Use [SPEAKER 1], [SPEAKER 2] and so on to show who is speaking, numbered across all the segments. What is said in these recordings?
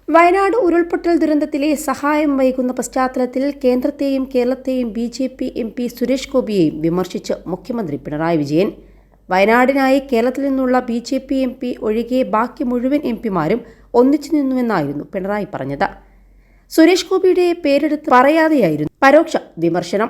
[SPEAKER 1] വയനാട് ഉരുൾപൊട്ടൽ ദുരന്തത്തിലെ സഹായം വൈകുന്ന പശ്ചാത്തലത്തിൽ കേന്ദ്രത്തെയും കേരളത്തെയും ബി.ജെ.പി. എം.പി. സുരേഷ് ഗോപിയെയും വിമർശിച്ച് മുഖ്യമന്ത്രി പിണറായി വിജയൻ. വയനാടിനായി കേരളത്തിൽ നിന്നുള്ള ബി.ജെ.പി. എം.പി. ഒഴികെ ബാക്കി മുഴുവൻ എം.പിമാരും ഒന്നിച്ചു നിന്നുവെന്നായിരുന്നു പിണറായി പറഞ്ഞത്. സുരേഷ് ഗോപിയുടെ പേരെടുത്ത് പറയാതെയായിരുന്നു പരോക്ഷ വിമർശനം.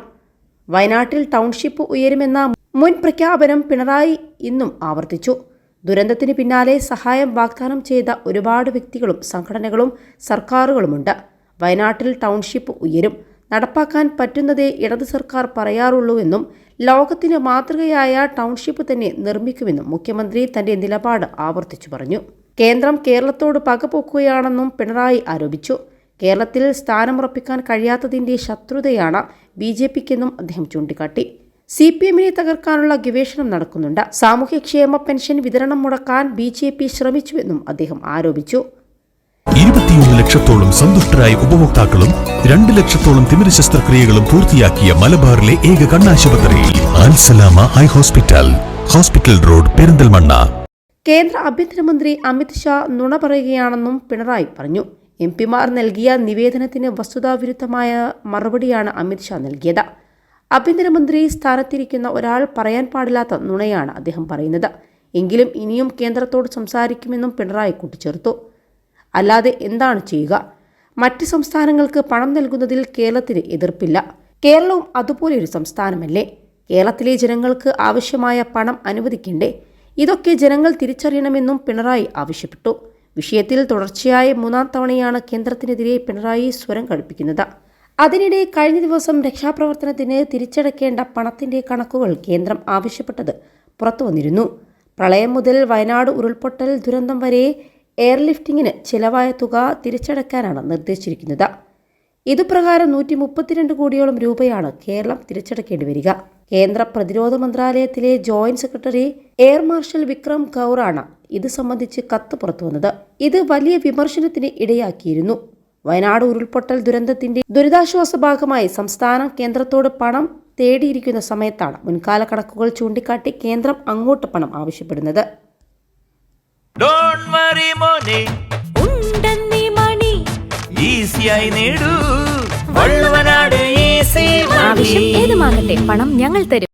[SPEAKER 1] വയനാട്ടിൽ ടൗൺഷിപ്പ് ഉയരുമെന്ന മുൻ പ്രഖ്യാപനം പിണറായി ഇന്നും ആവർത്തിച്ചു. ദുരന്തത്തിന് പിന്നാലെ സഹായം വാഗ്ദാനം ചെയ്ത ഒരുപാട് വ്യക്തികളും സംഘടനകളും സർക്കാരുകളുമുണ്ട്. വയനാട്ടിൽ ടൗൺഷിപ്പ് ഉയരും, നടപ്പാക്കാൻ പറ്റുന്നതേ ഇടത് സർക്കാർ പറയാറുള്ളൂവെന്നും ലോകത്തിന് മാതൃകയായ ടൗൺഷിപ്പ് തന്നെ നിർമ്മിക്കുമെന്നും മുഖ്യമന്ത്രി തന്റെ നിലപാട് ആവർത്തിച്ചു പറഞ്ഞു. കേന്ദ്രം കേരളത്തോട് പകപോക്കുകയാണെന്നും പിണറായി ആരോപിച്ചു. കേരളത്തിൽ സ്ഥാനമുറപ്പിക്കാൻ കഴിയാത്തതിന്റെ ശത്രുതയാണ് ബി.ജെ.പിക്കെന്നും അദ്ദേഹം ചൂണ്ടിക്കാട്ടി. CPM-നെ തകർക്കാനുള്ള ഗവേഷണം നടക്കുന്നുണ്ട്. സാമൂഹ്യക്ഷേമ പെൻഷൻ വിതരണം മുടക്കാൻ ബി.ജെ.പി. ശ്രമിച്ചുവെന്നും അദ്ദേഹം ആരോപിച്ചു.
[SPEAKER 2] 21 ലക്ഷത്തോളം സന്തുഷ്ടരായ ഉപഭോക്താക്കളും 2 ലക്ഷത്തോളം തിമിര ശസ്ത്രക്രിയകളും പൂർത്തിയാക്കിയ മലബാറിലെ ഏക കണ്ണാശുപത്രി Al Salama high hospital, hospital road, Perinthalmanna.
[SPEAKER 1] കേന്ദ്ര ആഭ്യന്തരമന്ത്രി അമിത് ഷാ നുണ പറയുകയാണെന്നും പിണറായി പറഞ്ഞു. എം.പിമാർ നൽകിയ നിവേദനത്തിന് വസ്തുതാവിരുദ്ധമായ മറുപടിയാണ് അമിത് ഷാ നൽകിയത്. ആഭ്യന്തരമന്ത്രി സ്ഥാനത്തിരിക്കുന്ന ഒരാൾ പറയാൻ പാടില്ലാത്ത നുണയാണ് അദ്ദേഹം പറയുന്നത്. എങ്കിലും ഇനിയും കേന്ദ്രത്തോട് സംസാരിക്കുമെന്നും പിണറായി കൂട്ടിച്ചേർത്തു. അല്ലാതെ എന്താണ് ചെയ്യുക? മറ്റ് സംസ്ഥാനങ്ങൾക്ക് പണം നൽകുന്നതിൽ കേരളത്തിന് എതിർപ്പില്ല. കേരളവും അതുപോലെയൊരു സംസ്ഥാനമല്ലേ? കേരളത്തിലെ ജനങ്ങൾക്ക് ആവശ്യമായ പണം അനുവദിക്കണ്ടേ? ഇതൊക്കെ ജനങ്ങൾ തിരിച്ചറിയണമെന്നും പിണറായി ആവശ്യപ്പെട്ടു. വിഷയത്തിൽ തുടർച്ചയായ 3-ാം തവണയാണ് കേന്ദ്രത്തിനെതിരെ പിണറായി സ്വരം കടുപ്പിക്കുന്നത്. അതിനിടെ കഴിഞ്ഞ ദിവസം രക്ഷാപ്രവർത്തനത്തിന് തിരിച്ചടക്കേണ്ട പണത്തിന്റെ കണക്കുകൾ കേന്ദ്രം ആവശ്യപ്പെട്ടത് പുറത്തുവന്നിരുന്നു. പ്രളയം മുതൽ വയനാട് ഉരുൾപൊട്ടൽ ദുരന്തം വരെ എയർലിഫ്റ്റിംഗിന് ചിലവായ തുക തിരിച്ചടക്കാനാണ് നിർദ്ദേശിച്ചിരിക്കുന്നത്. ഇതുപ്രകാരം 132 കോടിയോളം രൂപയാണ് കേരളം തിരിച്ചടക്കേണ്ടി വരിക. കേന്ദ്ര പ്രതിരോധ മന്ത്രാലയത്തിലെ joint secretary air marshal Vikram കൗറാണ് ഇത് സംബന്ധിച്ച് കത്ത് പുറത്തുവന്നത്. ഇത് വലിയ വിമർശനത്തിന് ഇടയാക്കിയിരുന്നു. വയനാട് ഉരുൾപൊട്ടൽ ദുരന്തത്തിന്റെ ദുരിതാശ്വാസ ഭാഗമായി സംസ്ഥാനം കേന്ദ്രത്തോട് പണം തേടിയിരിക്കുന്ന സമയത്താണ് മുൻകാല കണക്കുകൾ ചൂണ്ടിക്കാട്ടി കേന്ദ്രം അങ്ങോട്ട് പണം ആവശ്യപ്പെടുന്നത്.
[SPEAKER 3] പണം ഞങ്ങൾ തരും.